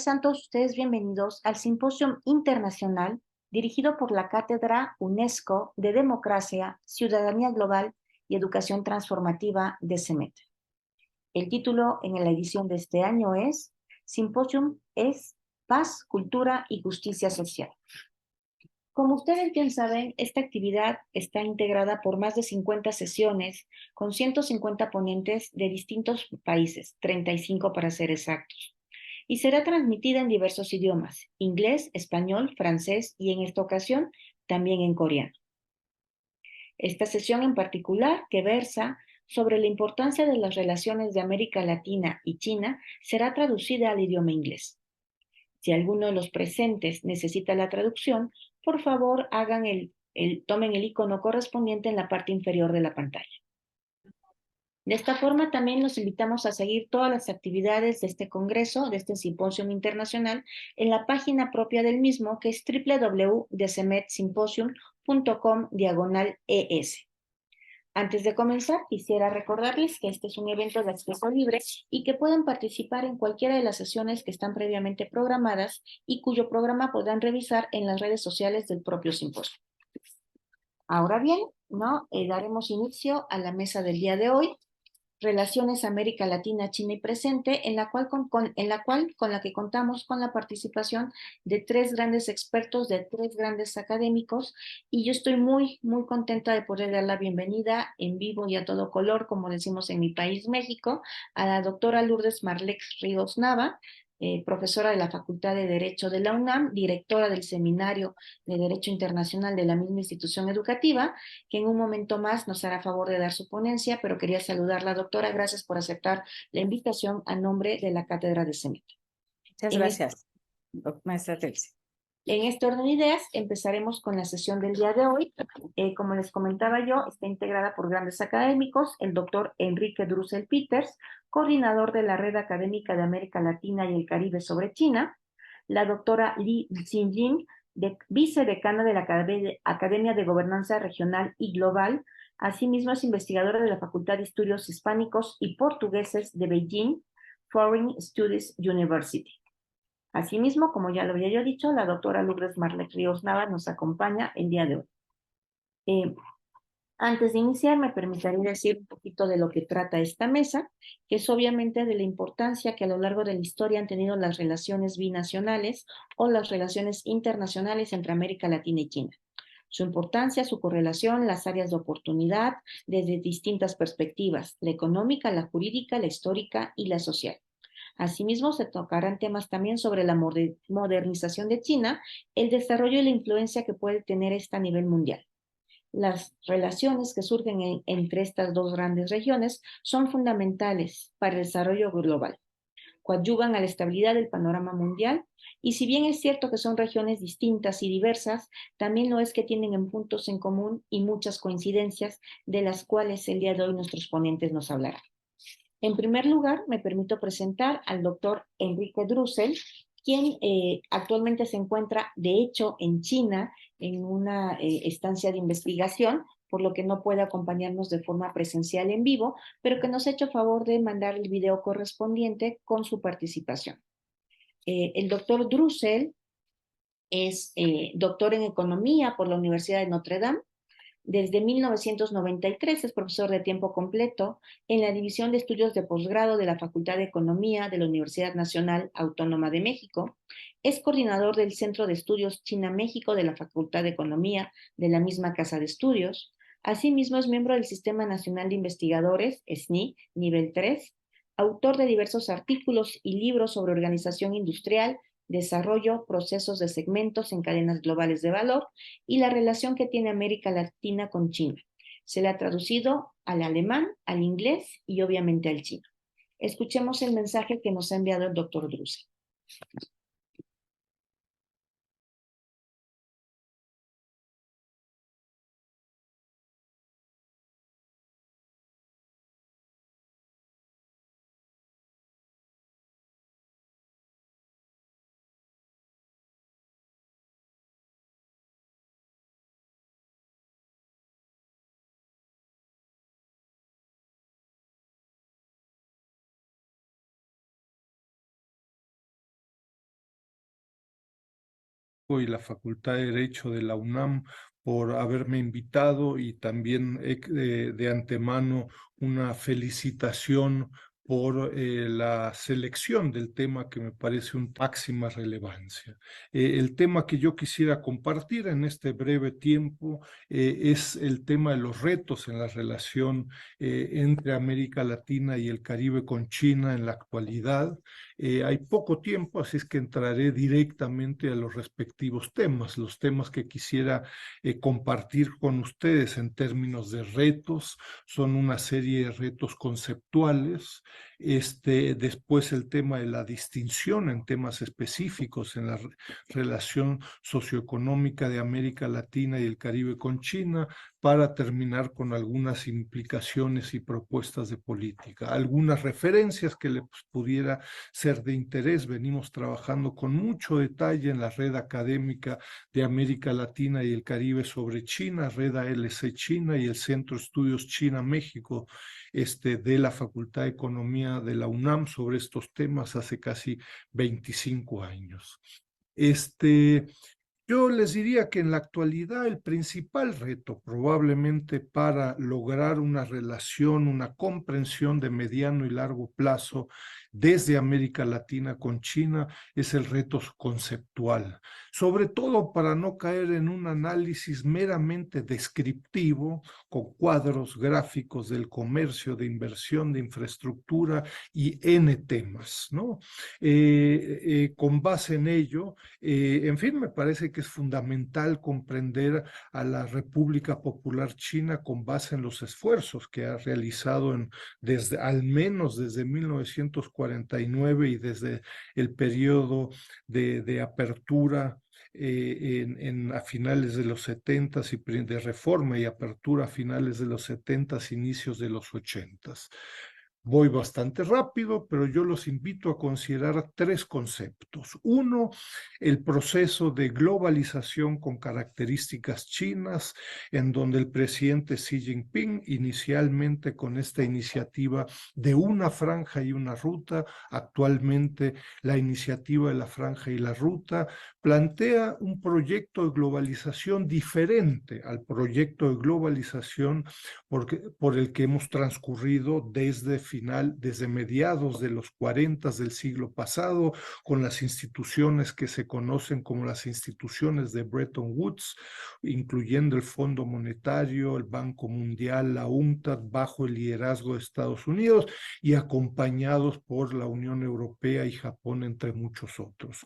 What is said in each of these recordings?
sean todos ustedes bienvenidos al Simposio Internacional dirigido por la Cátedra UNESCO de Democracia, Ciudadanía Global y Educación Transformativa de CEMET. El título en la edición de este año es Simposium es Paz, Cultura y Justicia Social. Como ustedes bien saben, esta actividad está integrada por más de 50 sesiones con 150 ponentes de distintos países, 35 para ser exactos, y será transmitida en diversos idiomas, inglés, español, francés y en esta ocasión también en coreano. Esta sesión en particular, que versa sobre la importancia de las relaciones de América Latina y China, será traducida al idioma inglés. Si alguno de los presentes necesita la traducción, por favor tomen el icono correspondiente en la parte inferior de la pantalla. De esta forma, también los invitamos a seguir todas las actividades de este congreso, de este simposio internacional, en la página propia del mismo, que es www.decemetsimposium.com/es. Antes de comenzar, quisiera recordarles que este es un evento de acceso libre y que pueden participar en cualquiera de las sesiones que están previamente programadas y cuyo programa podrán revisar en las redes sociales del propio simposio. Ahora bien, daremos inicio a la mesa del día de hoy, Relaciones América Latina, China y Presente, en la que contamos con la participación de tres grandes expertos, de tres grandes académicos, y yo estoy muy contenta de poder dar la bienvenida en vivo y a todo color, como decimos en mi país, México, a la doctora Lourdes Marlex Ríos Nava, profesora de la Facultad de Derecho de la UNAM, directora del Seminario de Derecho Internacional de la misma institución educativa, que en un momento más nos hará favor de dar su ponencia, pero quería saludarla, doctora. Gracias por aceptar la invitación a nombre de la Cátedra de CEMET. Muchas gracias, maestra Telsi. En este orden de ideas, empezaremos con la sesión del día de hoy. Como les comentaba yo, está integrada por grandes académicos, el doctor Enrique Drusel Peters, coordinador de la Red Académica de América Latina y el Caribe sobre China, la doctora Li Xinjing, vicedecana de la Academia de Gobernanza Regional y Global. Asimismo, es investigadora de la Facultad de Estudios Hispánicos y Portugueses de Beijing Foreign Studies University. Asimismo, como ya lo había yo dicho, la doctora Lourdes Marlex Ríos Nava nos acompaña el día de hoy. Antes de iniciar, me permitiré decir un poquito de lo que trata esta mesa, que es obviamente de la importancia que a lo largo de la historia han tenido las relaciones binacionales o las relaciones internacionales entre América Latina y China. Su importancia, su correlación, las áreas de oportunidad desde distintas perspectivas, la económica, la jurídica, la histórica y la social. Asimismo, se tocarán temas también sobre la modernización de China, el desarrollo y la influencia que puede tener esta a nivel mundial. Las relaciones que surgen entre estas dos grandes regiones son fundamentales para el desarrollo global, coadyuvan a la estabilidad del panorama mundial, y si bien es cierto que son regiones distintas y diversas, también lo es que tienen puntos en común y muchas coincidencias, de las cuales el día de hoy nuestros ponentes nos hablarán. En primer lugar, me permito presentar al doctor Enrique Drusel, quien actualmente se encuentra, de hecho, en China, en una estancia de investigación, por lo que no puede acompañarnos de forma presencial en vivo, pero que nos ha hecho favor de mandar el video correspondiente con su participación. El doctor Drusel es doctor en Economía por la Universidad de Notre Dame. Desde 1993 es profesor de tiempo completo en la División de Estudios de Posgrado de la Facultad de Economía de la Universidad Nacional Autónoma de México. Es coordinador del Centro de Estudios China-México de la Facultad de Economía de la misma Casa de Estudios. Asimismo, es miembro del Sistema Nacional de Investigadores, SNI, nivel 3, autor de diversos artículos y libros sobre organización industrial, desarrollo, procesos de segmentos en cadenas globales de valor y la relación que tiene América Latina con China. Se le ha traducido al alemán, al inglés y obviamente al chino. Escuchemos el mensaje que nos ha enviado el doctor Drusel. y la Facultad de Derecho de la UNAM por haberme invitado, y también de antemano una felicitación por la selección del tema que me parece un máxima relevancia. El tema que yo quisiera compartir en este breve tiempo es el tema de los retos en la relación entre América Latina y el Caribe con China en la actualidad. Hay poco tiempo, así es que entraré directamente a los respectivos temas, los temas que quisiera compartir con ustedes en términos de retos. Son una serie de retos conceptuales. Después el tema de la distinción en temas específicos en la relación socioeconómica de América Latina y el Caribe con China, para terminar con algunas implicaciones y propuestas de política. Algunas referencias que les pudiera ser de interés. Venimos trabajando con mucho detalle en la red académica de América Latina y el Caribe sobre China, Red ALC China, y el Centro de Estudios China-México de la Facultad de Economía de la UNAM sobre estos temas hace casi 25 años. Yo les diría que en la actualidad el principal reto probablemente para lograr una relación, una comprensión de mediano y largo plazo desde América Latina con China es el reto conceptual, sobre todo para no caer en un análisis meramente descriptivo con cuadros gráficos del comercio, de inversión, de infraestructura y N temas, ¿no? Con base en ello, en fin, me parece que es fundamental comprender a la República Popular China con base en los esfuerzos que ha realizado al menos desde 1949 y desde el periodo de apertura a finales de los 70 y de reforma y apertura a finales de los 70, inicios de los 80. Voy bastante rápido, pero yo los invito a considerar tres conceptos. Uno, el proceso de globalización con características chinas, en donde el presidente Xi Jinping, inicialmente con esta iniciativa de una franja y una ruta, actualmente la iniciativa de la franja y la ruta, plantea un proyecto de globalización diferente al proyecto de globalización por el que hemos transcurrido desde mediados de los 40 del siglo pasado, con las instituciones que se conocen como las instituciones de Bretton Woods, incluyendo el Fondo Monetario, el Banco Mundial, la UNCTAD, bajo el liderazgo de Estados Unidos y acompañados por la Unión Europea y Japón, entre muchos otros.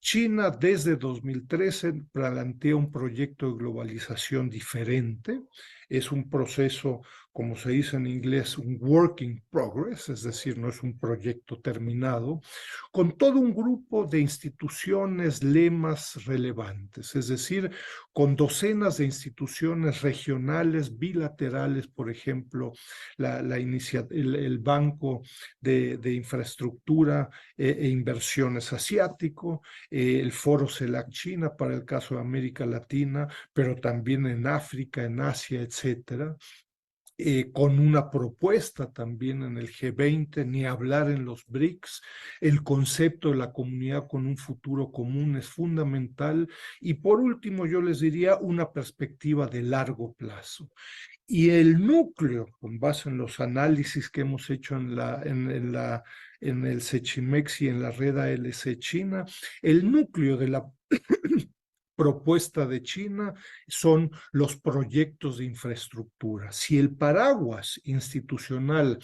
China desde 2013 plantea un proyecto de globalización diferente. Es un proceso, como se dice en inglés, un work in progress, es decir, no es un proyecto terminado, con todo un grupo de instituciones, lemas relevantes, es decir, con docenas de instituciones regionales, bilaterales, por ejemplo, el Banco de Infraestructura e Inversiones Asiático, el Foro CELAC China para el caso de América Latina, pero también en África, en Asia, etcétera. Con una propuesta también en el G20, ni hablar en los BRICS. El concepto de la comunidad con un futuro común es fundamental. Y por último, yo les diría una perspectiva de largo plazo. Y el núcleo, con base en los análisis que hemos hecho en el Sechimex y en la red ALC China, el núcleo de la propuesta de China son los proyectos de infraestructura. Si el paraguas institucional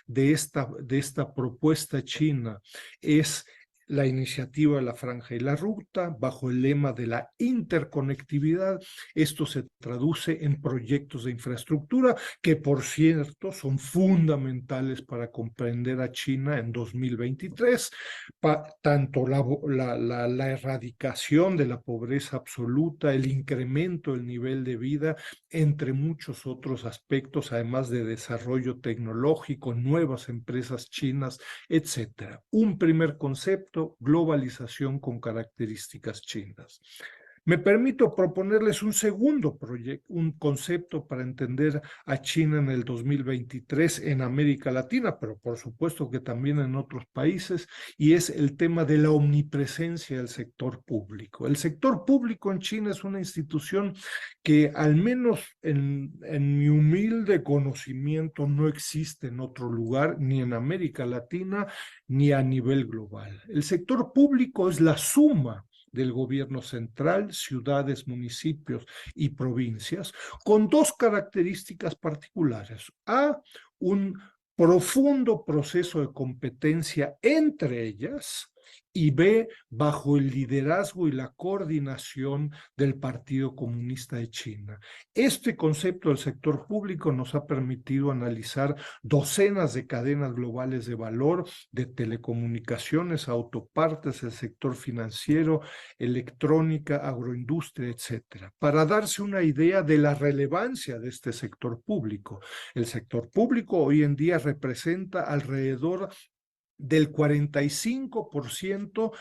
de esta propuesta china es la iniciativa de la Franja y la Ruta, bajo el lema de la interconectividad, esto se traduce en proyectos de infraestructura que, por cierto, son fundamentales para comprender a China en 2023, tanto la erradicación de la pobreza absoluta, el incremento del nivel de vida, entre muchos otros aspectos, además de desarrollo tecnológico, nuevas empresas chinas, etcétera. Un primer concepto, globalización con características chinas. Me permito proponerles un segundo proyecto, un concepto para entender a China en el 2023 en América Latina, pero por supuesto que también en otros países, y es el tema de la omnipresencia del sector público. El sector público en China es una institución que al menos en mi humilde conocimiento no existe en otro lugar, ni en América Latina, ni a nivel global. El sector público es la suma del gobierno central, ciudades, municipios y provincias, con dos características particulares. A, un profundo proceso de competencia entre ellas, y B, bajo el liderazgo y la coordinación del Partido Comunista de China. Este concepto del sector público nos ha permitido analizar docenas de cadenas globales de valor, de telecomunicaciones, autopartes, el sector financiero, electrónica, agroindustria, etcétera, para darse una idea de la relevancia de este sector público. El sector público hoy en día representa alrededor del 45%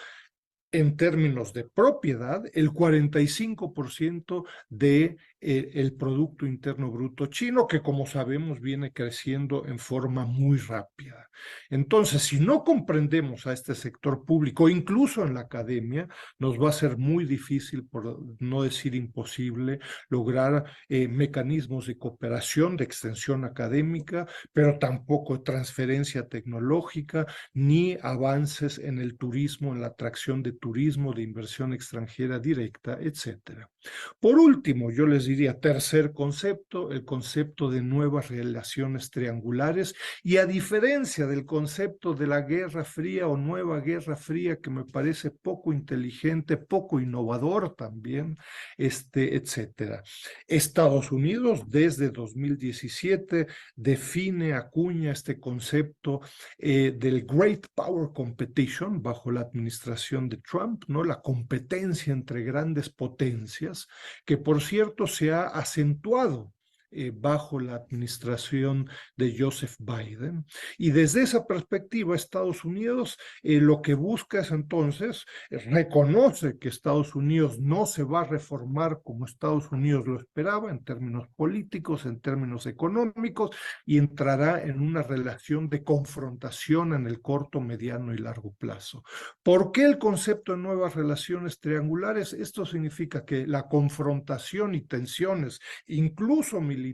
en términos de propiedad, el 45% de el Producto Interno Bruto chino, que como sabemos viene creciendo en forma muy rápida. Entonces, si no comprendemos a este sector público, incluso en la academia, nos va a ser muy difícil, por no decir imposible, lograr mecanismos de cooperación, de extensión académica, pero tampoco transferencia tecnológica, ni avances en el turismo, en la atracción de turismo, de inversión extranjera directa, etcétera. Por último, yo les diría, tercer concepto, el concepto de nuevas relaciones triangulares, y a diferencia del concepto de la Guerra Fría o nueva Guerra Fría, que me parece poco inteligente, poco innovador también, etcétera. Estados Unidos desde 2017 define, acuña este concepto del Great Power Competition bajo la administración de Trump, ¿no? La competencia entre grandes potencias, que por cierto se ha acentuado bajo la administración de Joseph Biden. Y desde esa perspectiva, Estados Unidos lo que busca es entonces, reconoce que Estados Unidos no se va a reformar como Estados Unidos lo esperaba en términos políticos, en términos económicos, y entrará en una relación de confrontación en el corto, mediano y largo plazo. ¿Por qué el concepto de nuevas relaciones triangulares? Esto significa que la confrontación y tensiones, incluso militares,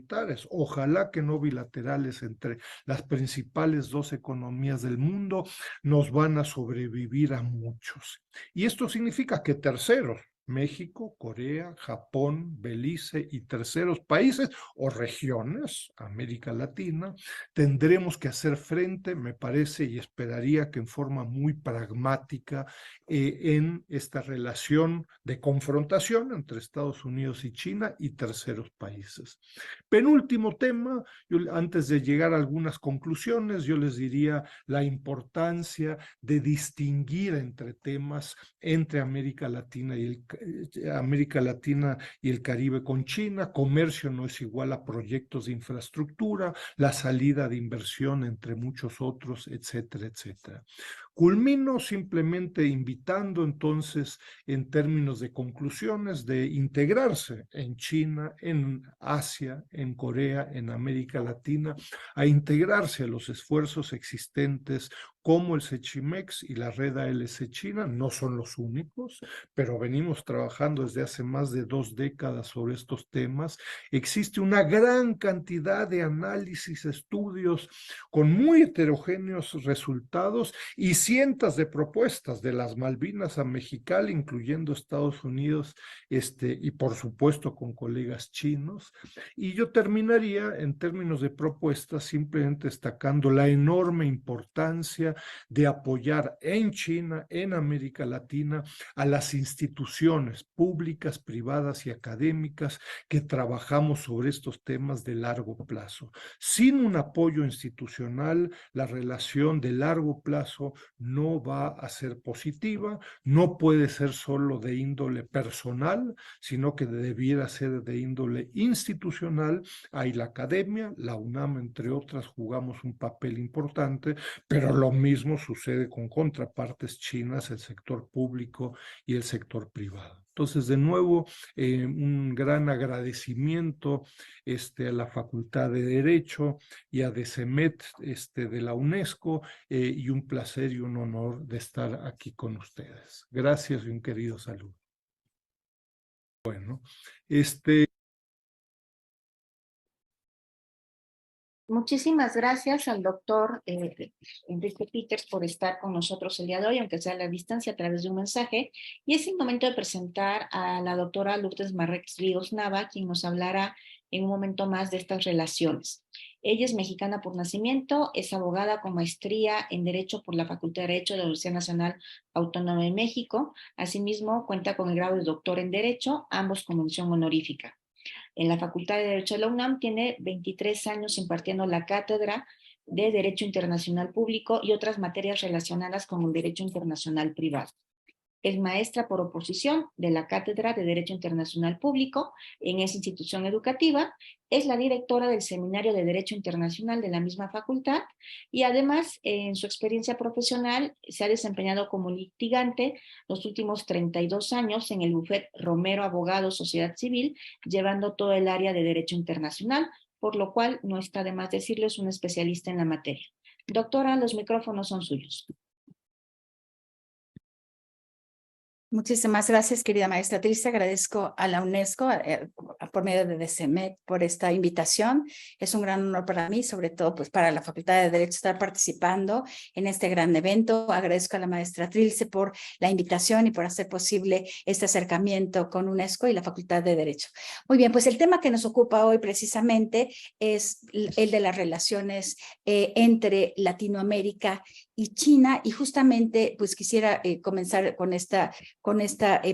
ojalá que no bilaterales, entre las principales dos economías del mundo, nos van a sobrevivir a muchos. Y esto significa que terceros, México, Corea, Japón, Belice y terceros países o regiones, América Latina, tendremos que hacer frente, me parece, y esperaría que en forma muy pragmática, en esta relación de confrontación entre Estados Unidos y China y terceros países. Penúltimo tema, antes de llegar a algunas conclusiones, yo les diría la importancia de distinguir entre temas entre América Latina y el Caribe con China. Comercio no es igual a proyectos de infraestructura, la salida de inversión, entre muchos otros, etcétera, etcétera. Culmino simplemente invitando entonces, en términos de conclusiones, de integrarse en China, en Asia, en Corea, en América Latina, a integrarse a los esfuerzos existentes como el Sechimex y la red ALC China. No son los únicos, pero venimos trabajando desde hace más de 2 décadas sobre estos temas. Existe una gran cantidad de análisis, estudios con muy heterogéneos resultados y cientos de propuestas, de las Malvinas a Mexicali, incluyendo Estados Unidos, y por supuesto con colegas chinos. Y yo terminaría en términos de propuestas simplemente destacando la enorme importancia de apoyar en China, en América Latina, a las instituciones públicas, privadas y académicas que trabajamos sobre estos temas de largo plazo. Sin un apoyo institucional, la relación de largo plazo no va a ser positiva, no puede ser solo de índole personal, sino que debiera ser de índole institucional. Ahí la academia, la UNAM, entre otras, jugamos un papel importante, pero lo mismo sucede con contrapartes chinas, el sector público y el sector privado. Entonces, de nuevo, un gran agradecimiento a la Facultad de Derecho y a DECEMET de la UNESCO, y un placer y un honor de estar aquí con ustedes. Gracias y un querido saludo. Bueno, Muchísimas gracias al doctor Enrique Peters por estar con nosotros el día de hoy, aunque sea a la distancia a través de un mensaje. Y es el momento de presentar a la doctora Lourdes Marrex Ríos Nava, quien nos hablará en un momento más de estas relaciones. Ella es mexicana por nacimiento, es abogada con maestría en Derecho por la Facultad de Derecho de la Universidad Nacional Autónoma de México. Asimismo, cuenta con el grado de doctor en Derecho, ambos con mención honorífica. En la Facultad de Derecho de la UNAM tiene 23 años impartiendo la cátedra de Derecho Internacional Público y otras materias relacionadas con el Derecho Internacional Privado. Es maestra por oposición de la Cátedra de Derecho Internacional Público en esa institución educativa, es la directora del Seminario de Derecho Internacional de la misma facultad y además en su experiencia profesional se ha desempeñado como litigante los últimos 32 años en el bufet Romero Abogados Sociedad Civil, llevando todo el área de Derecho Internacional, por lo cual no está de más decirlo, es una especialista en la materia. Doctora, los micrófonos son suyos. Muchísimas gracias, querida maestra Trilce. Agradezco a la UNESCO por medio de DECEMET por esta invitación. Es un gran honor para mí, sobre todo pues para la Facultad de Derecho, estar participando en este gran evento. Agradezco a la maestra Trilce por la invitación y por hacer posible este acercamiento con UNESCO y la Facultad de Derecho. Muy bien, pues el tema que nos ocupa hoy precisamente es el de las relaciones entre Latinoamérica y China, y justamente pues quisiera comenzar con esta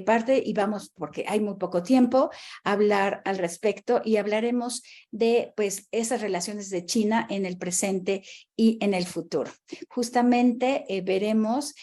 parte, y vamos, porque hay muy poco tiempo, a hablar al respecto, y hablaremos de pues esas relaciones de China en el presente y en el futuro. Justamente veremos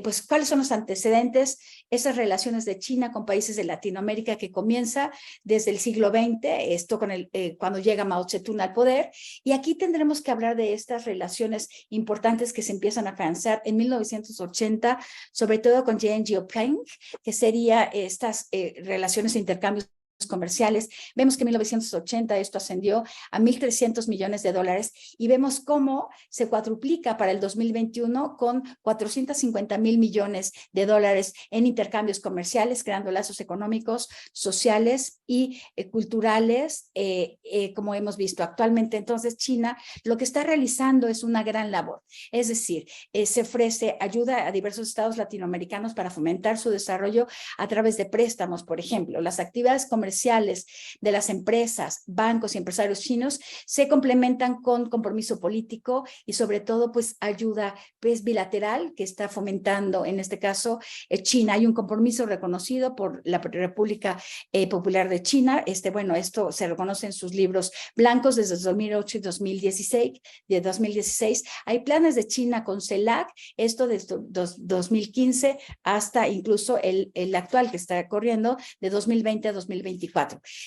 pues cuáles son los antecedentes, esas relaciones de China con países de Latinoamérica que comienza desde el siglo XX, esto con cuando llega Mao Zedong al poder, y aquí tendremos que hablar de estas relaciones importantes que se empiezan a afianzar en 1980, sobre todo con Deng Xiaoping, que sería estas relaciones e intercambios comerciales. Vemos que en 1980 esto ascendió a 1.300 millones de dólares y vemos cómo se cuadruplica para el 2021 con 450.000 millones de dólares en intercambios comerciales, creando lazos económicos, sociales y culturales, como hemos visto actualmente. Entonces, China lo que está realizando es una gran labor, es decir, se ofrece ayuda a diversos estados latinoamericanos para fomentar su desarrollo a través de préstamos, por ejemplo. Las actividades comerciales de las empresas, bancos y empresarios chinos se complementan con compromiso político y sobre todo pues ayuda pues bilateral que está fomentando en este caso China. Hay un compromiso reconocido por la República Popular de China. Bueno, esto se reconoce en sus libros blancos desde 2008 y 2016. Hay planes de China con CELAC, esto desde 2015 hasta incluso el actual que está corriendo de 2020 a 2024.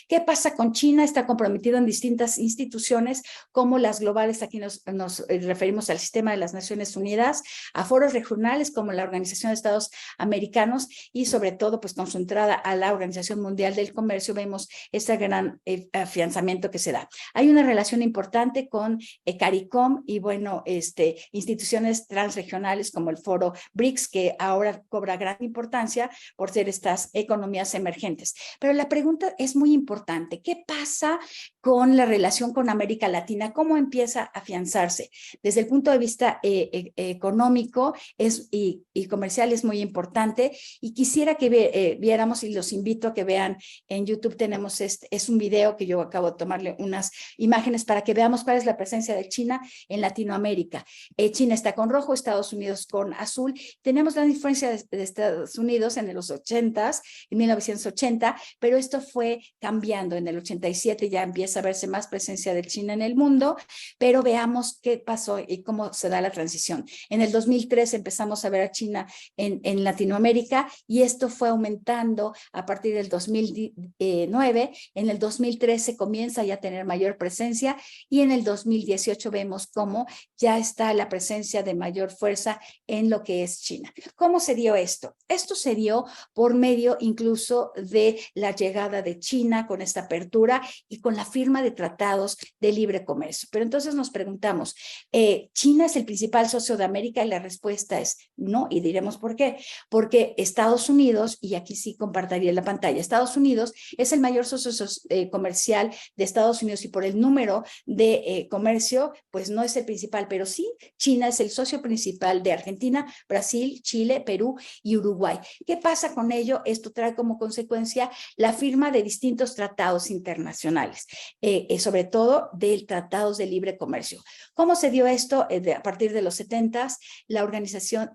¿Qué pasa con China? Está comprometido en distintas instituciones como las globales, aquí nos referimos al sistema de las Naciones Unidas, a foros regionales como la Organización de Estados Americanos y sobre todo pues con su entrada a la Organización Mundial del Comercio vemos ese gran afianzamiento que se da. Hay una relación importante con CARICOM y bueno, instituciones transregionales como el foro BRICS, que ahora cobra gran importancia por ser estas economías emergentes. Pero la pregunta es muy importante. ¿Qué pasa con la relación con América Latina? ¿Cómo empieza a afianzarse? Desde el punto de vista económico y comercial es muy importante, y quisiera que viéramos, y los invito a que vean en YouTube, tenemos es un video que yo acabo de tomarle unas imágenes para que veamos cuál es la presencia de China en Latinoamérica. China está con rojo, Estados Unidos con azul. Tenemos la influencia de Estados Unidos en los 80s, en 1980, pero esto fue cambiando. En el 87 ya empieza a verse más presencia de China en el mundo, pero veamos qué pasó y cómo se da la transición. En el 2003 empezamos a ver a China en Latinoamérica y esto fue aumentando a partir del 2009. En el 2013 comienza ya a tener mayor presencia y en el 2018 vemos cómo ya está la presencia de mayor fuerza en lo que es China. ¿Cómo se dio esto? Esto se dio por medio incluso de la llegada de China con esta apertura y con la firma de tratados de libre comercio. Pero entonces nos preguntamos, ¿China es el principal socio de América? Y la respuesta es no, y diremos por qué. Porque Estados Unidos, y aquí sí compartiría la pantalla, Estados Unidos es el mayor socio comercial de Estados Unidos y por el número de comercio, pues no es el principal, pero sí China es el socio principal de Argentina, Brasil, Chile, Perú y Uruguay. ¿Qué pasa con ello? Esto trae como consecuencia la firma de distintos tratados internacionales, sobre todo de tratados de libre comercio. ¿Cómo se dio esto? A partir de los 70s, la organización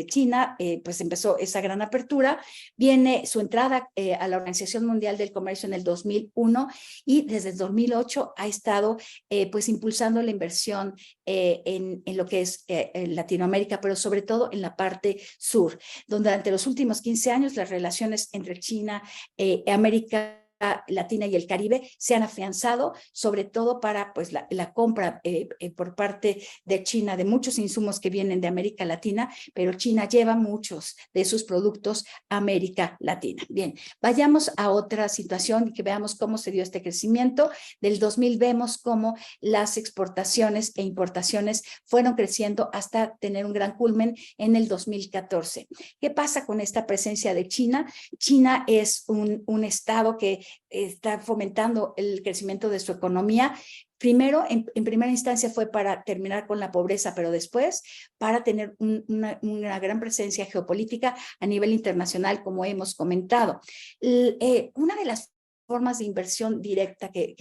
China pues empezó esa gran apertura. Viene su entrada a la Organización Mundial del Comercio en el 2001 y desde el 2008 ha estado pues impulsando la inversión en lo que es en Latinoamérica, pero sobre todo en la parte sur, donde durante los últimos 15 años las relaciones entre China, América Latina y el Caribe se han afianzado, sobre todo para pues la compra por parte de China de muchos insumos que vienen de América Latina, pero China lleva muchos de sus productos a América Latina. Bien, vayamos a otra situación y que veamos cómo se dio este crecimiento. Del 2000 vemos cómo las exportaciones e importaciones fueron creciendo hasta tener un gran culmen en el 2014. ¿Qué pasa con esta presencia de China? China es un estado que está fomentando el crecimiento de su economía. Primero, en primera instancia fue para terminar con la pobreza, pero después para tener una gran presencia geopolítica a nivel internacional, como hemos comentado. Una de las formas de inversión directa que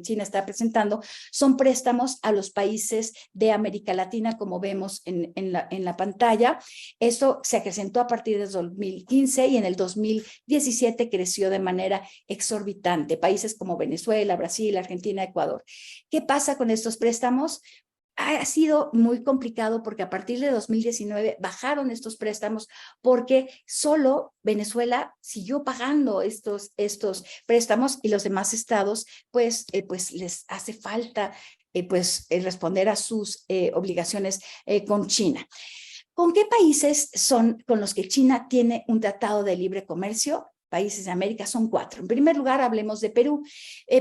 China está presentando son préstamos a los países de América Latina, como vemos en la pantalla. Esto se acrecentó a partir del 2015 y en el 2017 creció de manera exorbitante. Países como Venezuela, Brasil, Argentina, Ecuador. ¿Qué pasa con estos préstamos? Ha sido muy complicado porque a partir de 2019 bajaron estos préstamos porque solo Venezuela siguió pagando estos préstamos y los demás estados pues les hace falta responder a sus obligaciones con China. ¿Con qué países son con los que China tiene un tratado de libre comercio? Países de América son 4. En primer lugar, hablemos de Perú.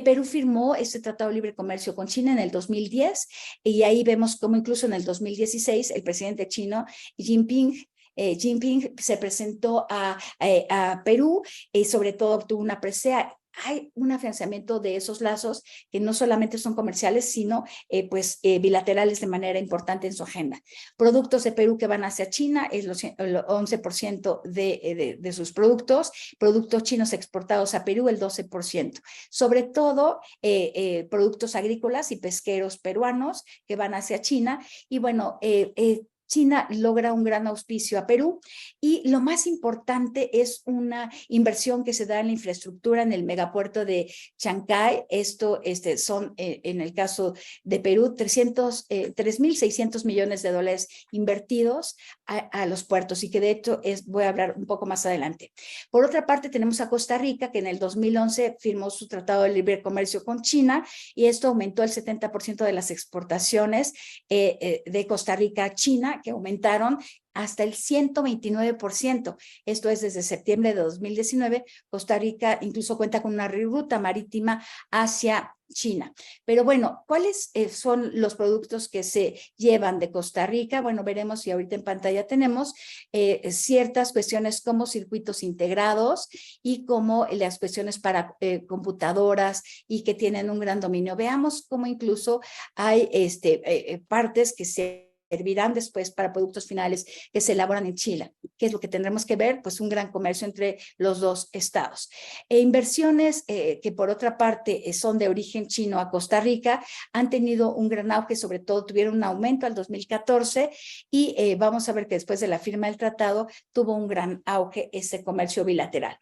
Perú firmó este Tratado de Libre Comercio con China en el 2010 y ahí vemos cómo incluso en el 2016 el presidente chino Jinping se presentó a Perú y sobre todo obtuvo una presea. Hay un afianzamiento de esos lazos que no solamente son comerciales, sino bilaterales de manera importante en su agenda. Productos de Perú que van hacia China es el 11% de sus productos chinos exportados a Perú el 12%. Sobre todo productos agrícolas y pesqueros peruanos que van hacia China y bueno, China logra un gran auspicio a Perú y lo más importante es una inversión que se da en la infraestructura en el megapuerto de Chancay. Esto son, en el caso de Perú, 3.600 millones de dólares invertidos a los puertos y que de hecho voy a hablar un poco más adelante. Por otra parte, tenemos a Costa Rica que en el 2011 firmó su Tratado de Libre Comercio con China y esto aumentó el 70% de las exportaciones de Costa Rica a China, que aumentaron hasta el 129%. Esto es desde septiembre de 2019. Costa Rica incluso cuenta con una ruta marítima hacia China. Pero bueno, ¿cuáles son los productos que se llevan de Costa Rica? Bueno, veremos y ahorita en pantalla tenemos ciertas cuestiones como circuitos integrados y como las cuestiones para computadoras y que tienen un gran dominio. Veamos cómo incluso hay partes que servirán después para productos finales que se elaboran en Chile. ¿Qué es lo que tendremos que ver? Pues un gran comercio entre los dos estados. Inversiones que por otra parte son de origen chino a Costa Rica han tenido un gran auge, sobre todo tuvieron un aumento al 2014 y vamos a ver que después de la firma del tratado tuvo un gran auge ese comercio bilateral.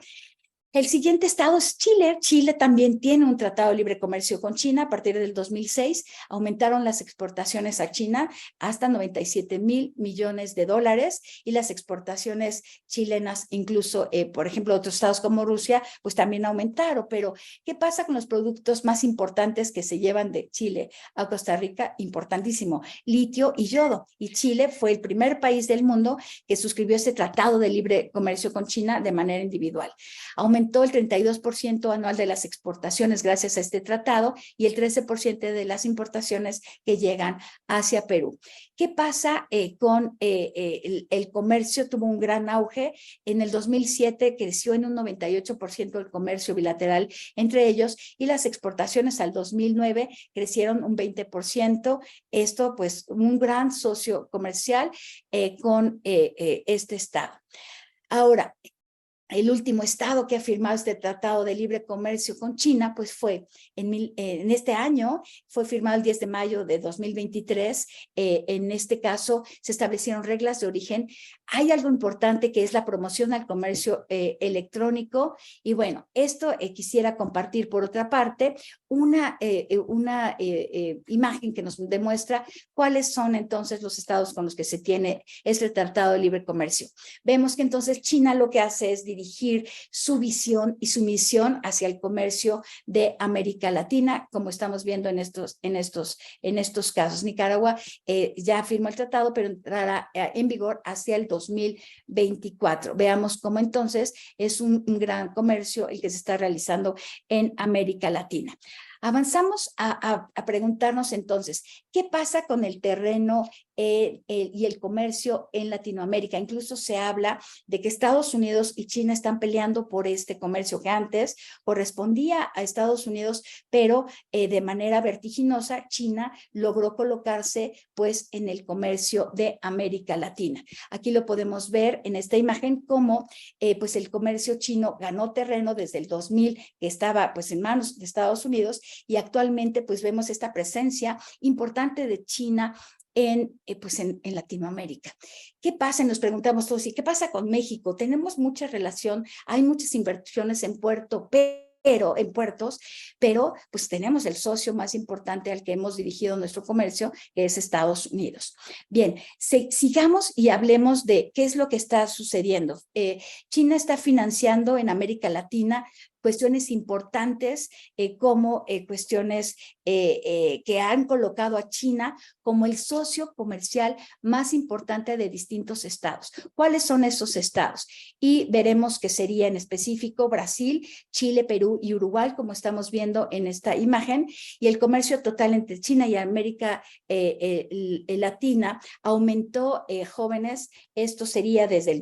El siguiente estado es Chile. Chile también tiene un tratado de libre comercio con China. A partir del 2006 aumentaron las exportaciones a China hasta 97,000 millones de dólares y las exportaciones chilenas, incluso, por ejemplo, otros estados como Rusia, pues también aumentaron. Pero, ¿qué pasa con los productos más importantes que se llevan de Chile a Costa Rica? Importantísimo, litio y yodo. Y Chile fue el primer país del mundo que suscribió este tratado de libre comercio con China de manera individual. Aumentó el 32% anual de las exportaciones gracias a este tratado y el 13% de las importaciones que llegan hacia Perú. ¿Qué pasa con el comercio? Tuvo un gran auge. En el 2007 creció en un 98% el comercio bilateral entre ellos y las exportaciones al 2009 crecieron un 20%. Esto, pues, un gran socio comercial con este estado. Ahora, el último estado que ha firmado este tratado de libre comercio con China, pues fue en este año, fue firmado el 10 de mayo de 2023. En este caso, se establecieron reglas de origen. Hay algo importante que es la promoción al comercio electrónico. Y bueno, esto quisiera compartir por otra parte una imagen que nos demuestra cuáles son entonces los estados con los que se tiene este tratado de libre comercio. Vemos que entonces China lo que hace es dirigir su visión y su misión hacia el comercio de América Latina, como estamos viendo en estos casos. Nicaragua ya firmó el tratado, pero entrará en vigor hacia el 2024. Veamos cómo entonces es un gran comercio el que se está realizando en América Latina. Avanzamos a preguntarnos entonces, ¿qué pasa con el terreno y el comercio en Latinoamérica? Incluso se habla de que Estados Unidos y China están peleando por este comercio que antes correspondía a Estados Unidos, pero de manera vertiginosa China logró colocarse pues en el comercio de América Latina. Aquí lo podemos ver en esta imagen cómo pues el comercio chino ganó terreno desde el 2000 que estaba pues en manos de Estados Unidos y actualmente pues vemos esta presencia importante de China en Latinoamérica. ¿Qué pasa? Nos preguntamos todos, ¿y qué pasa con México? Tenemos mucha relación, hay muchas inversiones en puertos, pero pues tenemos el socio más importante al que hemos dirigido nuestro comercio, que es Estados Unidos. Bien, sigamos y hablemos de qué es lo que está sucediendo. China está financiando en América Latina cuestiones importantes como cuestiones que han colocado a China como el socio comercial más importante de distintos estados. ¿Cuáles son esos estados? Y veremos que sería en específico Brasil, Chile, Perú y Uruguay, como estamos viendo en esta imagen, y el comercio total entre China y América Latina aumentó jóvenes, esto sería desde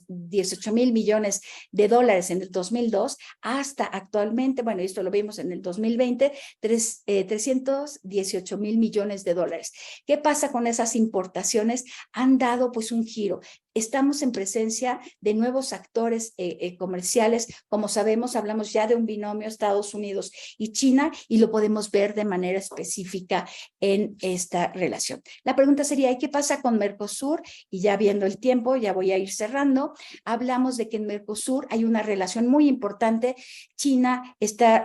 18,000 millones de dólares en el 2002 hasta actualmente, bueno, esto lo vimos en el 2020, 318,000 millones de dólares. ¿Qué pasa con esas importaciones? Han dado pues un giro. Estamos en presencia de nuevos actores comerciales. Como sabemos, hablamos ya de un binomio Estados Unidos y China y lo podemos ver de manera específica en esta relación. La pregunta sería, ¿y qué pasa con Mercosur? Y ya viendo el tiempo, ya voy a ir cerrando. Hablamos de que en Mercosur hay una relación muy importante. China está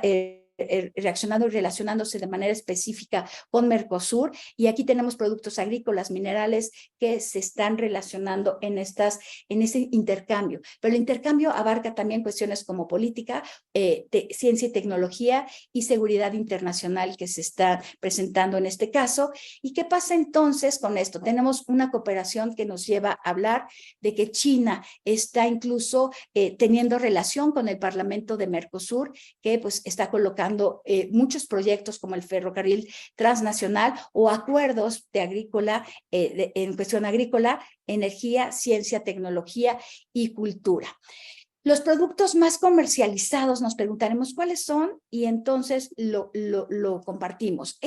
reaccionando y relacionándose de manera específica con Mercosur y aquí tenemos productos agrícolas, minerales que se están relacionando en ese intercambio, pero el intercambio abarca también cuestiones como política, ciencia y tecnología y seguridad internacional que se está presentando en este caso. ¿Y qué pasa entonces con esto? Tenemos una cooperación que nos lleva a hablar de que China está incluso teniendo relación con el Parlamento de Mercosur, que pues está colocando muchos proyectos como el ferrocarril transnacional o acuerdos de agrícola, en cuestión agrícola, energía, ciencia, tecnología y cultura. Los productos más comercializados nos preguntaremos cuáles son y entonces lo compartimos.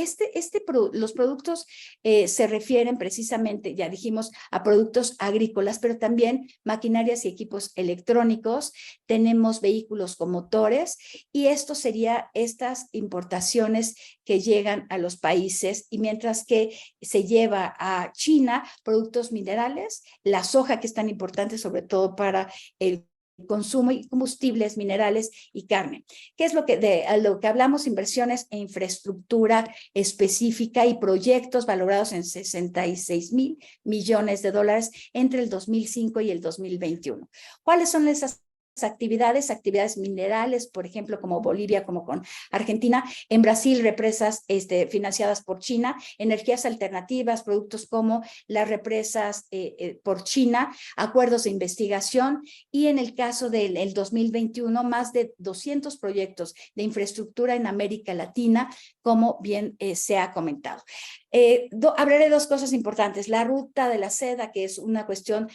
Los productos se refieren precisamente, ya dijimos, a productos agrícolas, pero también maquinarias y equipos electrónicos. Tenemos vehículos con motores y esto sería estas importaciones que llegan a los países y mientras que se lleva a China productos minerales, la soja que es tan importante sobre todo para el consumo y combustibles, minerales y carne. ¿Qué es lo que hablamos? Inversiones e infraestructura específica y proyectos valorados en 66,000 millones de dólares entre el 2005 y el 2021. ¿Cuáles son esas actividades minerales, por ejemplo, como Bolivia, como con Argentina? En Brasil, represas financiadas por China, energías alternativas, productos como las represas por China, acuerdos de investigación, y en el caso del 2021, más de 200 proyectos de infraestructura en América Latina, como bien se ha comentado. Hablaré de dos cosas importantes: la ruta de la seda, que es una cuestión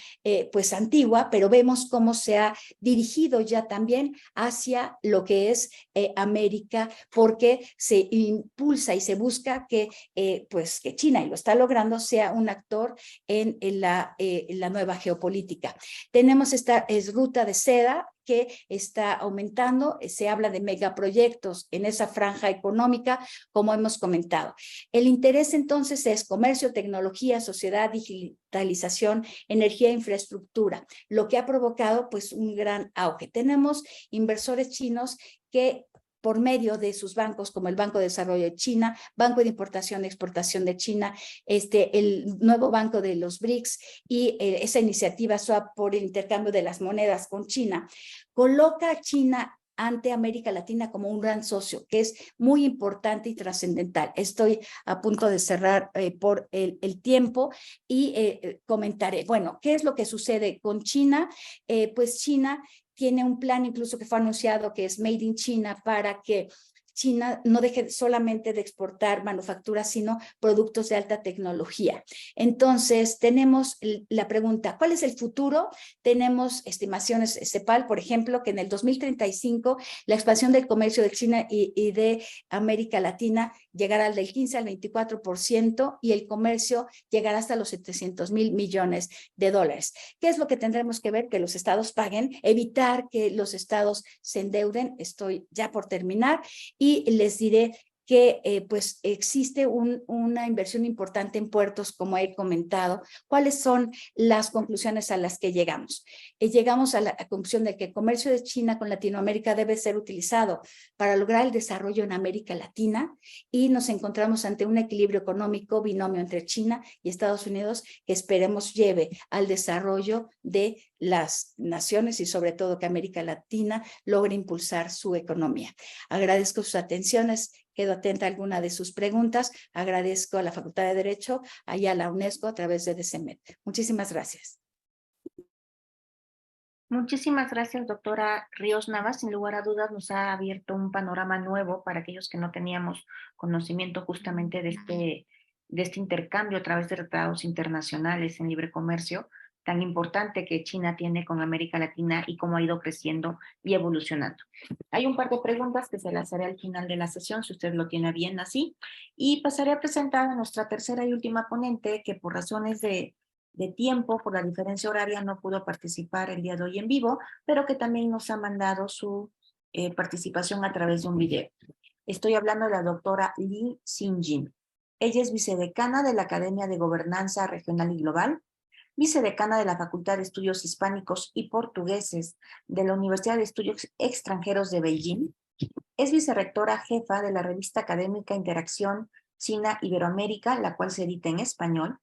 pues antigua, pero vemos cómo se ha dirigido ya también hacia lo que es América, porque se impulsa y se busca que pues que China, y lo está logrando, sea un actor en la nueva geopolítica. Tenemos esta ruta de seda que está aumentando, se habla de megaproyectos en esa franja económica, como hemos comentado. El interés entonces es comercio, tecnología, sociedad, digitalización, energía e infraestructura, lo que ha provocado pues un gran auge. Tenemos inversores chinos que, por medio de sus bancos, como el Banco de Desarrollo de China, Banco de Importación y Exportación de China, el nuevo banco de los BRICS y esa iniciativa SWAP por el intercambio de las monedas con China, coloca a China ante América Latina como un gran socio, que es muy importante y trascendental. Estoy a punto de cerrar por el tiempo y comentaré, bueno, ¿qué es lo que sucede con China? Pues China tiene un plan incluso que fue anunciado, que es Made in China, para que China no deje solamente de exportar manufacturas, sino productos de alta tecnología. Entonces, tenemos la pregunta: ¿cuál es el futuro? Tenemos estimaciones CEPAL, por ejemplo, que en el 2035 la expansión del comercio de China y de América Latina llegará del 15 al 24% y el comercio llegará hasta los 700,000 millones de dólares. ¿Qué es lo que tendremos que ver? Que los estados paguen, evitar que los estados se endeuden. Estoy ya por terminar. Y les diré que pues existe una inversión importante en puertos, como he comentado. ¿Cuáles son las conclusiones a las que llegamos? Llegamos a la conclusión de que el comercio de China con Latinoamérica debe ser utilizado para lograr el desarrollo en América Latina, y nos encontramos ante un equilibrio económico binomio entre China y Estados Unidos que esperemos lleve al desarrollo de las naciones y sobre todo que América Latina logre impulsar su economía. Agradezco sus atenciones, quedo atenta a alguna de sus preguntas. Agradezco a la Facultad de Derecho y a la UNESCO a través de DCMED. Muchísimas gracias. Muchísimas gracias, doctora Ríos Navas. Sin lugar a dudas, nos ha abierto un panorama nuevo para aquellos que no teníamos conocimiento justamente de este intercambio a través de tratados internacionales en libre comercio tan importante que China tiene con América Latina y cómo ha ido creciendo y evolucionando. Hay un par de preguntas que se las haré al final de la sesión, si usted lo tiene bien así, y pasaré a presentar a nuestra tercera y última ponente, que por razones de tiempo, por la diferencia horaria, no pudo participar el día de hoy en vivo, pero que también nos ha mandado su participación a través de un video. Estoy hablando de la doctora Li Xinjin. Ella es vicedecana de la Academia de Gobernanza Regional y Global, vicedecana de la Facultad de Estudios Hispánicos y Portugueses de la Universidad de Estudios Extranjeros de Beijing. Es vicerrectora jefa de la revista académica Interacción China-Iberoamérica, la cual se edita en español.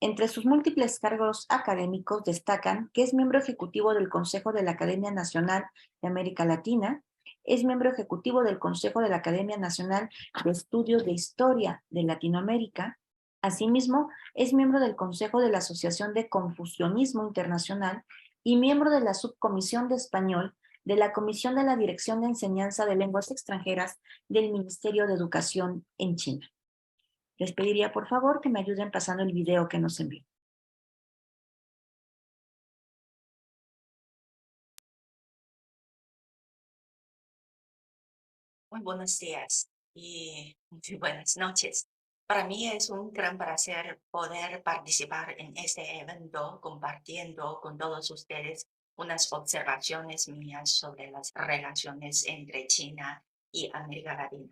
Entre sus múltiples cargos académicos destacan que es miembro ejecutivo del Consejo de la Academia Nacional de América Latina, es miembro ejecutivo del Consejo de la Academia Nacional de Estudios de Historia de Latinoamérica. Asimismo, es miembro del Consejo de la Asociación de Confucianismo Internacional y miembro de la Subcomisión de Español de la Comisión de la Dirección de Enseñanza de Lenguas Extranjeras del Ministerio de Educación en China. Les pediría, por favor, que me ayuden pasando el video que nos envió. Muy buenos días y muy buenas noches. Para mí es un gran placer poder participar en este evento compartiendo con todos ustedes unas observaciones mías sobre las relaciones entre China y América Latina.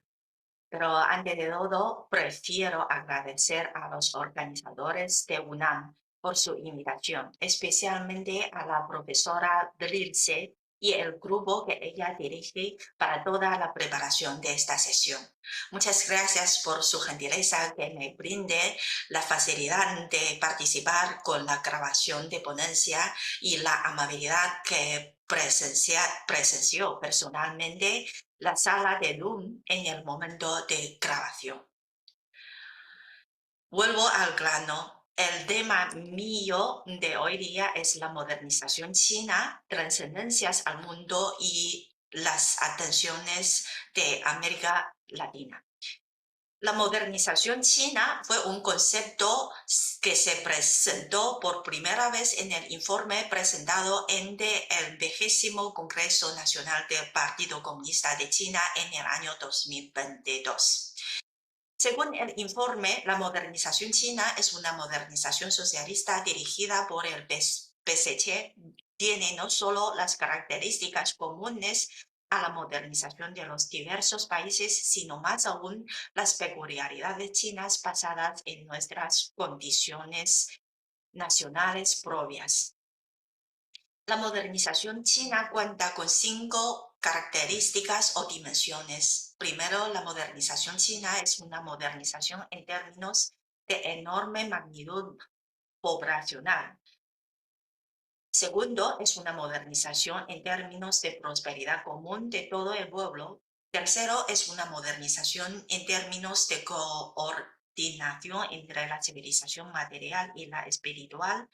Pero antes de todo, prefiero agradecer a los organizadores de UNAM por su invitación, especialmente a la profesora Drilce y el grupo que ella dirige para toda la preparación de esta sesión. Muchas gracias por su gentileza que me brinde la facilidad de participar con la grabación de ponencia y la amabilidad que presenció personalmente la sala de Zoom en el momento de grabación. Vuelvo al grano. El tema mío de hoy día es la modernización china, trascendencias al mundo y las atenciones de América Latina. La modernización china fue un concepto que se presentó por primera vez en el informe presentado en el 20º Congreso Nacional del Partido Comunista de China en el año 2022. Según el informe, la modernización china es una modernización socialista dirigida por el PSC. Tiene no solo las características comunes a la modernización de los diversos países, sino más aún las peculiaridades chinas basadas en nuestras condiciones nacionales propias. La modernización china cuenta con 5 características o dimensiones. Primero, la modernización china es una modernización en términos de enorme magnitud poblacional. Segundo, es una modernización en términos de prosperidad común de todo el pueblo. Tercero, es una modernización en términos de coordinación entre la civilización material y la espiritual.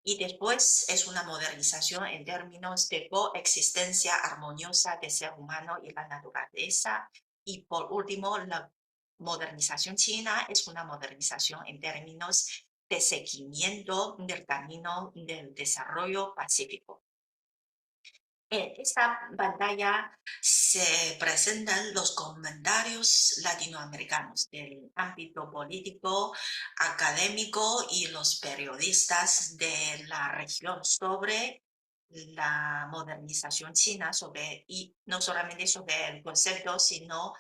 Y después es una modernización en términos de coexistencia armoniosa del ser humano y la naturaleza. Y por último, la modernización china es una modernización en términos de seguimiento del camino del desarrollo pacífico. En esta pantalla se presentan los comentarios latinoamericanos del ámbito político, académico y los periodistas de la región sobre la modernización china, y no solamente sobre el concepto, sino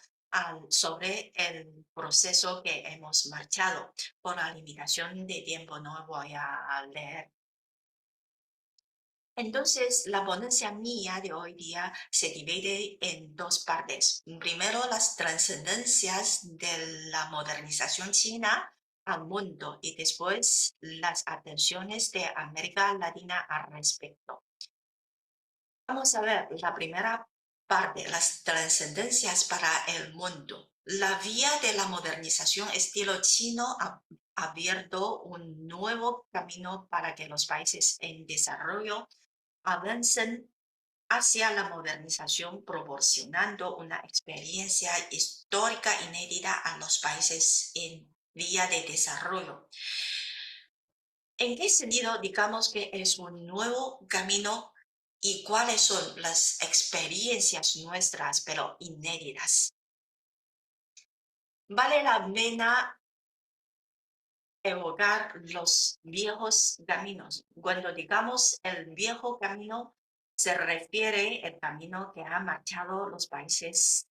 sobre el proceso que hemos marchado. Por la limitación de tiempo no voy a leer. Entonces, la ponencia mía de hoy día se divide en 2 partes. Primero, las trascendencias de la modernización china al mundo y después las atenciones de América Latina al respecto. Vamos a ver la primera parte, las trascendencias para el mundo. La vía de la modernización estilo chino ha abierto un nuevo camino para que los países en desarrollo avancen hacia la modernización, proporcionando una experiencia histórica inédita a los países en vía de desarrollo. ¿En qué sentido digamos que es un nuevo camino y cuáles son las experiencias nuestras, pero inéditas? Vale la pena evocar los viejos caminos. Cuando digamos el viejo camino, se refiere al camino que han marchado los países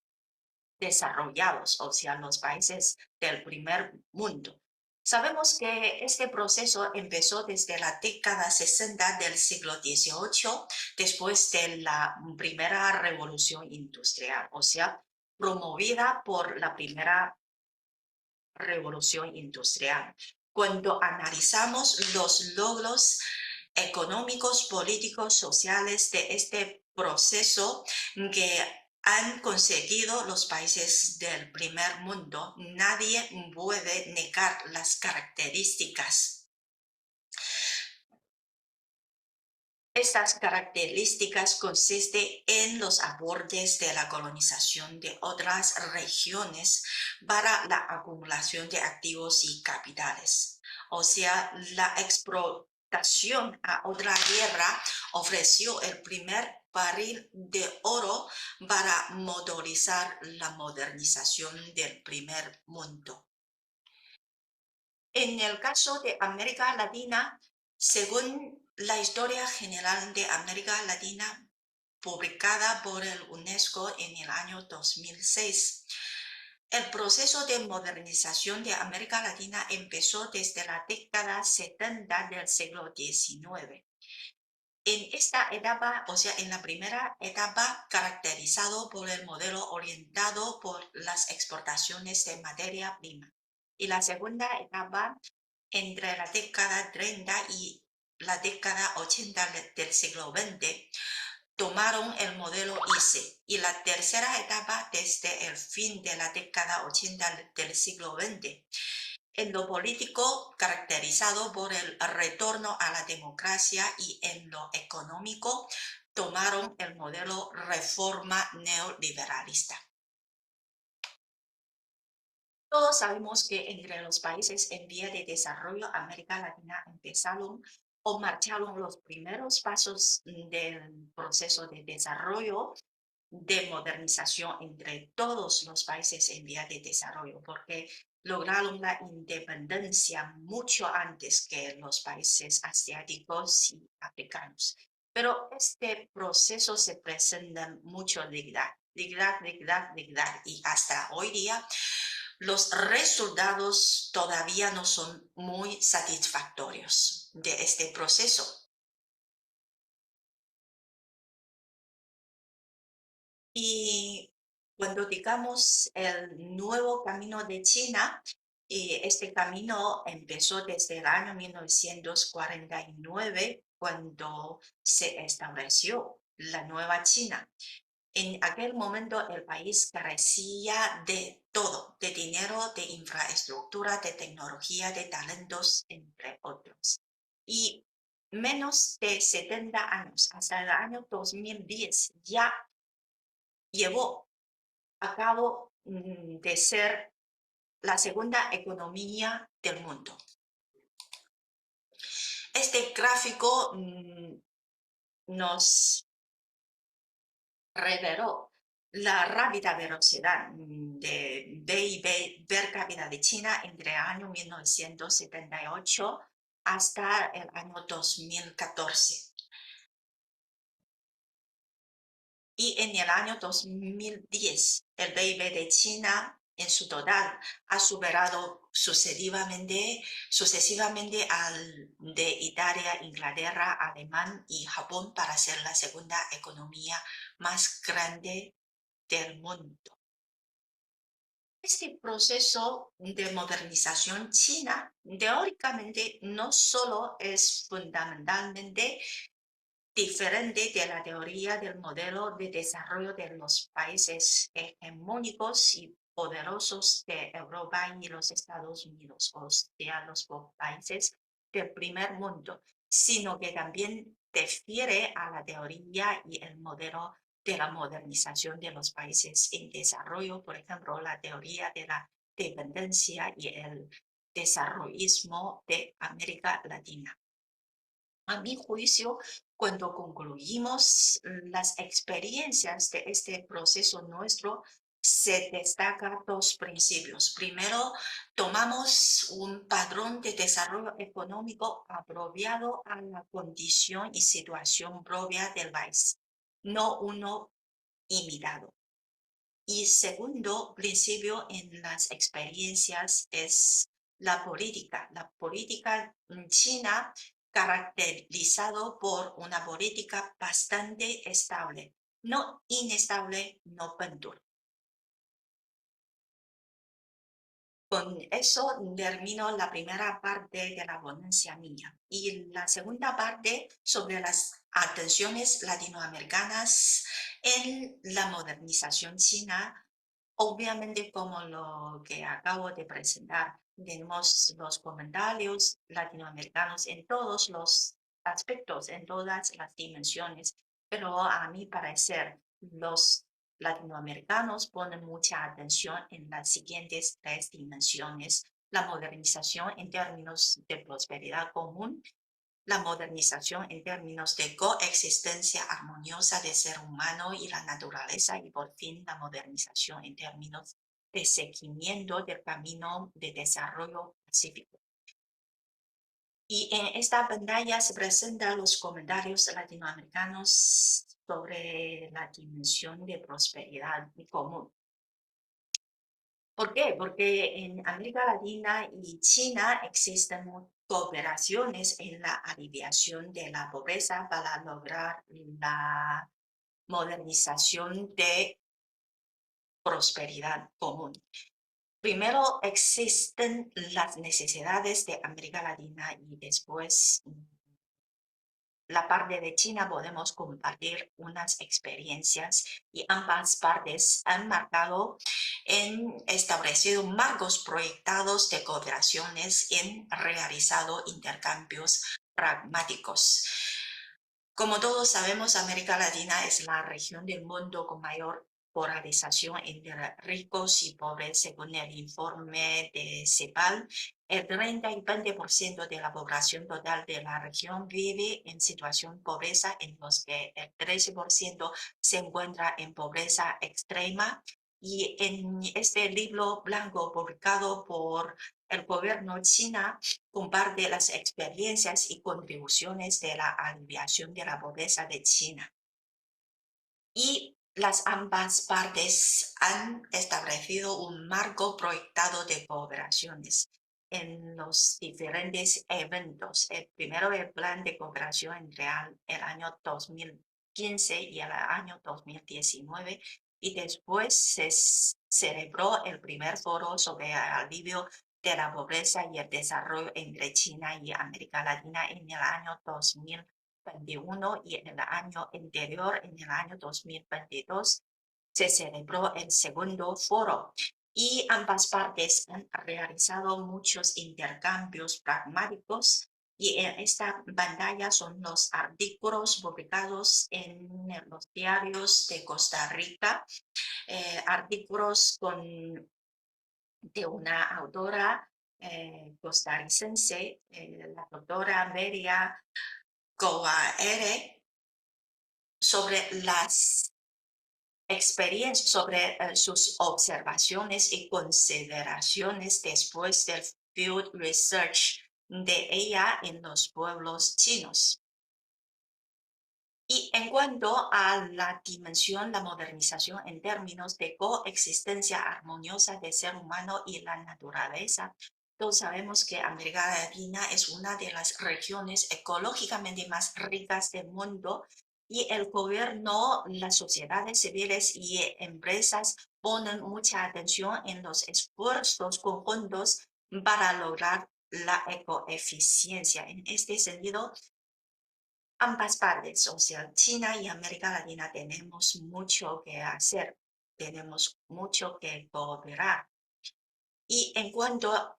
desarrollados, o sea, los países del primer mundo. Sabemos que este proceso empezó desde la década 60 del siglo XVIII, después de la primera revolución industrial, o sea, promovida por la primera revolución industrial. Cuando analizamos los logros económicos, políticos, sociales de este proceso que han conseguido los países del primer mundo, nadie puede negar las características. Estas características consisten en los aportes de la colonización de otras regiones para la acumulación de activos y capitales. O sea, la exportación a otra tierra ofreció el primer barril de oro para motorizar la modernización del primer mundo. En el caso de América Latina, según la Historia General de América Latina, publicada por el UNESCO en el año 2006, El proceso de modernización de América Latina empezó desde la década 70 del siglo XIX. En esta etapa, o sea, en la primera etapa, caracterizado por el modelo orientado por las exportaciones de materia prima. Y la segunda etapa, entre la década 30 y la década 80 del siglo XX, tomaron el modelo ICE. Y la tercera etapa, desde el fin de la década 80 del siglo XX, en lo político caracterizado por el retorno a la democracia y en lo económico tomaron el modelo reforma neoliberalista. Todos sabemos que entre los países en vía de desarrollo, América Latina empezaron o marcharon los primeros pasos del proceso de desarrollo, de modernización entre todos los países en vía de desarrollo, porque lograron la independencia mucho antes que los países asiáticos y africanos. Pero este proceso se presenta mucho dignidad, y hasta hoy día los resultados todavía no son muy satisfactorios de este proceso. Y cuando digamos el nuevo camino de China, este camino empezó desde el año 1949, cuando se estableció la nueva China. En aquel momento el país carecía de todo, de dinero, de infraestructura, de tecnología, de talentos, entre otros. Y menos de 70 años, hasta el año 2010, ya llevó a cabo de ser la segunda economía del mundo. Este gráfico nos reveló la rápida velocidad de PIB per cápita de China entre el año 1978 hasta el año 2014. Y en el año 2010, el PIB de China en su total ha superado sucesivamente al de Italia, Inglaterra, Alemania y Japón para ser la segunda economía más grande del mundo. Este proceso de modernización china, teóricamente, no solo es fundamentalmente diferente de la teoría del modelo de desarrollo de los países hegemónicos y poderosos de Europa y los Estados Unidos, o sea, los países del primer mundo, sino que también difiere a la teoría y el modelo de la modernización de los países en desarrollo, por ejemplo, la teoría de la dependencia y el desarrollismo de América Latina. A mi juicio, cuando concluimos las experiencias de este proceso nuestro, se destacan dos principios. Primero, tomamos un patrón de desarrollo económico apropiado a la condición y situación propia del país, no uno imitado. Y segundo principio en las experiencias es la política. La política china caracterizado por una política bastante estable, no inestable, no pendul. Con eso termino la primera parte de la ponencia mía. Y la segunda parte sobre las atenciones latinoamericanas en la modernización china. Obviamente, como lo que acabo de presentar, tenemos los comentarios latinoamericanos en todos los aspectos, en todas las dimensiones, pero a mi parecer, los latinoamericanos ponen mucha atención en las siguientes tres dimensiones: la modernización en términos de prosperidad común, la modernización en términos de coexistencia armoniosa del ser humano y la naturaleza, y por fin la modernización en términos de seguimiento del camino de desarrollo pacífico. Y en esta pantalla se presentan los comentarios latinoamericanos sobre la dimensión de prosperidad común. ¿Por qué? Porque en América Latina y China existen cooperaciones en la aliviación de la pobreza para lograr la modernización de prosperidad común. Primero existen las necesidades de América Latina y después la parte de China podemos compartir unas experiencias y ambas partes han establecido marcos proyectados de cooperaciones y han realizado intercambios pragmáticos. Como todos sabemos, América Latina es la región del mundo con mayor polarización entre ricos y pobres, según el informe de CEPAL. El 30 y 20% de la población total de la región vive en situación de pobreza, en los que el 13% se encuentra en pobreza extrema. Y en este libro blanco publicado por el gobierno chino, comparte las experiencias y contribuciones de la aliviación de la pobreza de China. Y ambas partes han establecido un marco proyectado de cooperaciones en los diferentes eventos. El primero, el plan de cooperación entre el año 2015 y el año 2019, y después se celebró el primer foro sobre el alivio de la pobreza y el desarrollo entre China y América Latina en el año 2021, y en el año anterior, en el año 2022, se celebró el segundo foro. Y ambas partes han realizado muchos intercambios pragmáticos. Y en esta pantalla son los artículos publicados en los diarios de Costa Rica, artículos de una autora costarricense, la doctora Beria Coaere, sobre las experiencias, sobre sus observaciones y consideraciones después del field research de ella en los pueblos chinos. Y en cuanto a la dimensión, la modernización en términos de coexistencia armoniosa del ser humano y la naturaleza, todos sabemos que América Latina es una de las regiones ecológicamente más ricas del mundo, y el gobierno, las sociedades civiles y empresas ponen mucha atención en los esfuerzos conjuntos para lograr la ecoeficiencia. En este sentido, ambas partes, o sea, China y América Latina, tenemos mucho que hacer, tenemos mucho que cooperar. Y en cuanto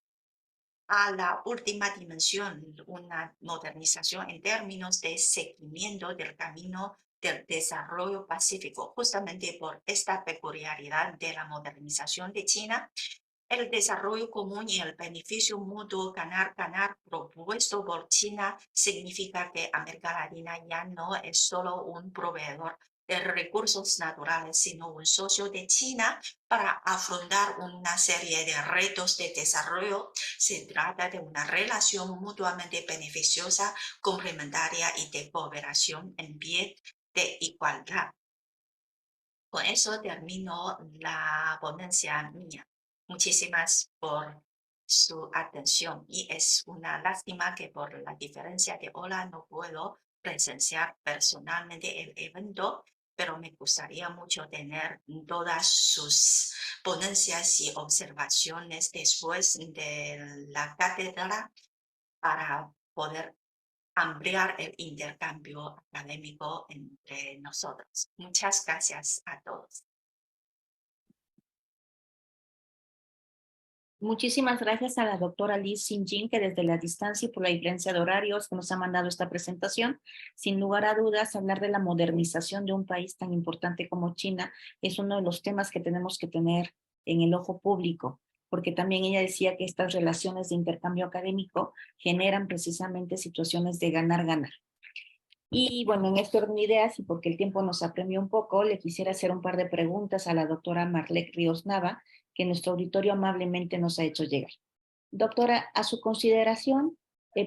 a la última dimensión, una modernización en términos de seguimiento del camino del desarrollo pacífico, justamente por esta peculiaridad de la modernización de China, el desarrollo común y el beneficio mutuo ganar-ganar propuesto por China significa que América Latina ya no es solo un proveedor de recursos naturales, sino un socio de China para afrontar una serie de retos de desarrollo. Se trata de una relación mutuamente beneficiosa, complementaria y de cooperación en pie de igualdad. Con eso termino la ponencia mía. Muchísimas por su atención, y es una lástima que por la diferencia de hora no puedo presenciar personalmente el evento, pero me gustaría mucho tener todas sus ponencias y observaciones después de la cátedra para poder ampliar el intercambio académico entre nosotros. Muchas gracias a todos. Muchísimas gracias a la doctora Liz Xin-Jin, que desde la distancia y por la diferencia de horarios nos ha mandado esta presentación. Sin lugar a dudas, hablar de la modernización de un país tan importante como China es uno de los temas que tenemos que tener en el ojo público, porque también ella decía que estas relaciones de intercambio académico generan precisamente situaciones de ganar-ganar. Y bueno, en este orden de ideas, y porque el tiempo nos apremia un poco, le quisiera hacer un par de preguntas a la doctora Marlek Ríos Nava, que nuestro auditorio amablemente nos ha hecho llegar. Doctora, a su consideración,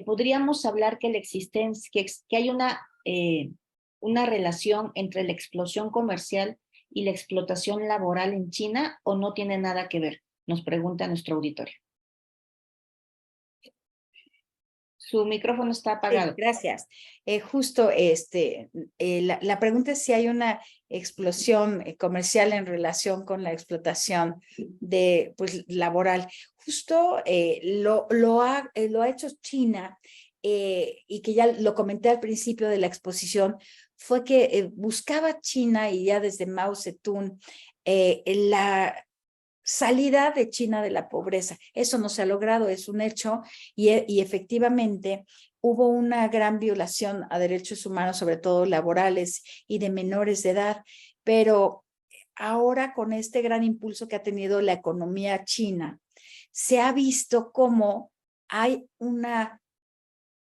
¿podríamos hablar que que hay una relación entre la explosión comercial y la explotación laboral en China, o no tiene nada que ver? Nos pregunta nuestro auditorio. Su micrófono está apagado. Sí, gracias. Justo la pregunta es si hay una explosión comercial en relación con la explotación de, pues, laboral. Justo lo ha hecho China, y que ya lo comenté al principio de la exposición, fue que buscaba China, y ya desde Mao Zedong, la salida de China de la pobreza. Eso no se ha logrado, es un hecho, y efectivamente hubo una gran violación a derechos humanos, sobre todo laborales y de menores de edad, pero ahora con este gran impulso que ha tenido la economía china, se ha visto cómo hay una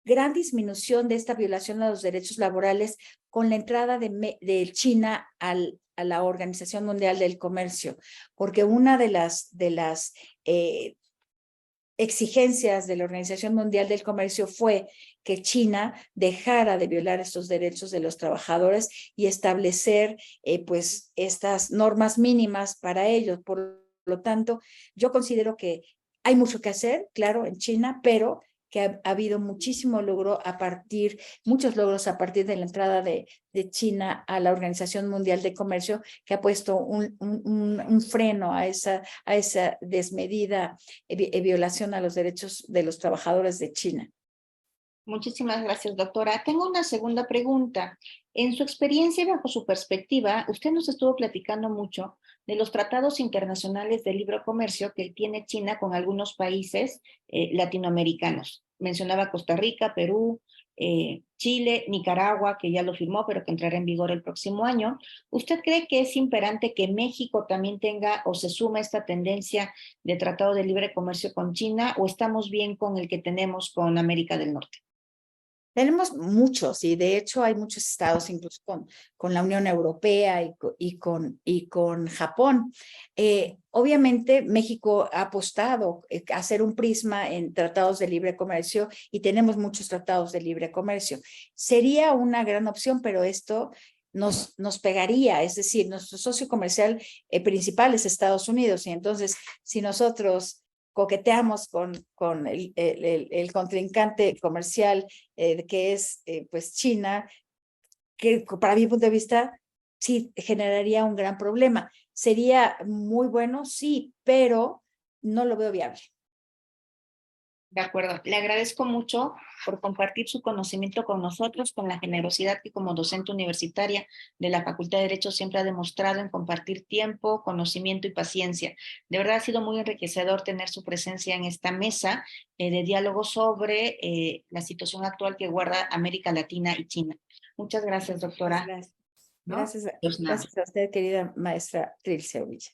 gran disminución de esta violación a los derechos laborales con la entrada de China a la Organización Mundial del Comercio, porque una de las exigencias de la Organización Mundial del Comercio fue que China dejara de violar estos derechos de los trabajadores y establecer pues estas normas mínimas para ellos. Por lo tanto, yo considero que hay mucho que hacer, claro, en China, pero que ha habido muchísimo logro muchos logros a partir de la entrada de China a la Organización Mundial de Comercio, que ha puesto un freno a esa desmedida violación a los derechos de los trabajadores de China. Muchísimas gracias, doctora. Tengo una segunda pregunta. En su experiencia y bajo su perspectiva, usted nos estuvo platicando mucho de los tratados internacionales de libre comercio que tiene China con algunos países latinoamericanos. Mencionaba Costa Rica, Perú, Chile, Nicaragua, que ya lo firmó, pero que entrará en vigor el próximo año. ¿Usted cree que es imperante que México también tenga o se sume a esta tendencia de tratado de libre comercio con China, o estamos bien con el que tenemos con América del Norte? Tenemos muchos, y de hecho hay muchos estados, incluso con la Unión Europea y con Japón. Obviamente México ha apostado a hacer un prisma en tratados de libre comercio, y tenemos muchos tratados de libre comercio. Sería una gran opción, pero esto nos pegaría, es decir, nuestro socio comercial principal es Estados Unidos, y entonces si nosotros coqueteamos con el contrincante comercial que es pues China, que para mi punto de vista sí generaría un gran problema. Sería muy bueno, sí, pero no lo veo viable. De acuerdo. Le agradezco mucho por compartir su conocimiento con nosotros, con la generosidad que como docente universitaria de la Facultad de Derecho siempre ha demostrado en compartir tiempo, conocimiento y paciencia. De verdad ha sido muy enriquecedor tener su presencia en esta mesa de diálogo sobre la situación actual que guarda América Latina y China. Muchas gracias, doctora. Gracias. ¿No? Gracias a usted, querida maestra Trilce Ovilla.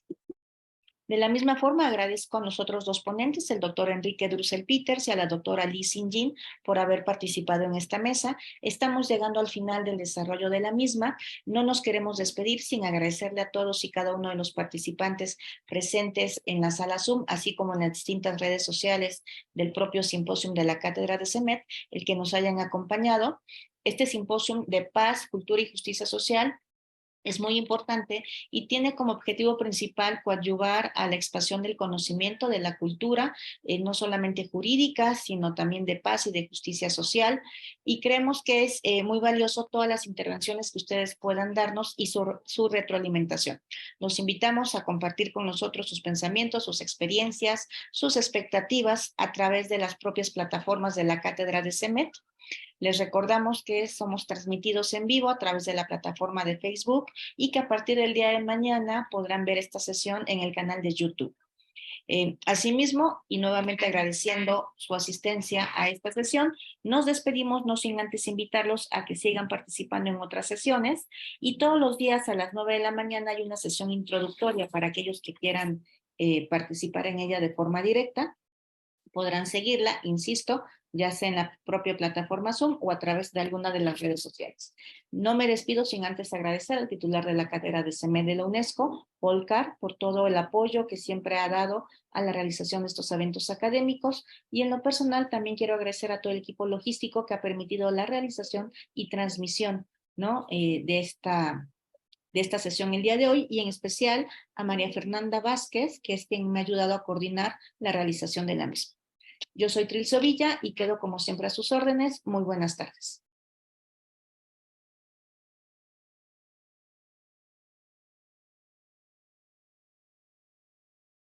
De la misma forma, agradezco a los otros dos ponentes, el doctor Enrique Drusel Peters y a la doctora Li Xinjin, por haber participado en esta mesa. Estamos llegando al final del desarrollo de la misma. No nos queremos despedir sin agradecerle a todos y cada uno de los participantes presentes en la sala Zoom, así como en las distintas redes sociales del propio simposium de la Cátedra de CEMET, el que nos hayan acompañado. Este simposium de paz, cultura y justicia social es muy importante y tiene como objetivo principal coadyuvar a la expansión del conocimiento de la cultura, no solamente jurídica, sino también de paz y de justicia social. Y creemos que es muy valioso todas las intervenciones que ustedes puedan darnos y su retroalimentación. Los invitamos a compartir con nosotros sus pensamientos, sus experiencias, sus expectativas a través de las propias plataformas de la Cátedra de CEMET. Les recordamos que somos transmitidos en vivo a través de la plataforma de Facebook y que a partir del día de mañana podrán ver esta sesión en el canal de YouTube. Asimismo, y nuevamente agradeciendo su asistencia a esta sesión, nos despedimos no sin antes invitarlos a que sigan participando en otras sesiones, y todos los días a las 9 de la mañana hay una sesión introductoria para aquellos que quieran participar en ella de forma directa. Podrán seguirla, insisto, ya sea en la propia plataforma Zoom o a través de alguna de las redes sociales. No me despido sin antes agradecer al titular de la cátedra de CEMED de la UNESCO, Paul Carr, por todo el apoyo que siempre ha dado a la realización de estos eventos académicos, y en lo personal también quiero agradecer a todo el equipo logístico que ha permitido la realización y transmisión, ¿no? de de esta sesión el día de hoy, y en especial a María Fernanda Vázquez, que es quien me ha ayudado a coordinar la realización de la misma. Yo soy Trilce Villa y quedo como siempre a sus órdenes. Muy buenas tardes.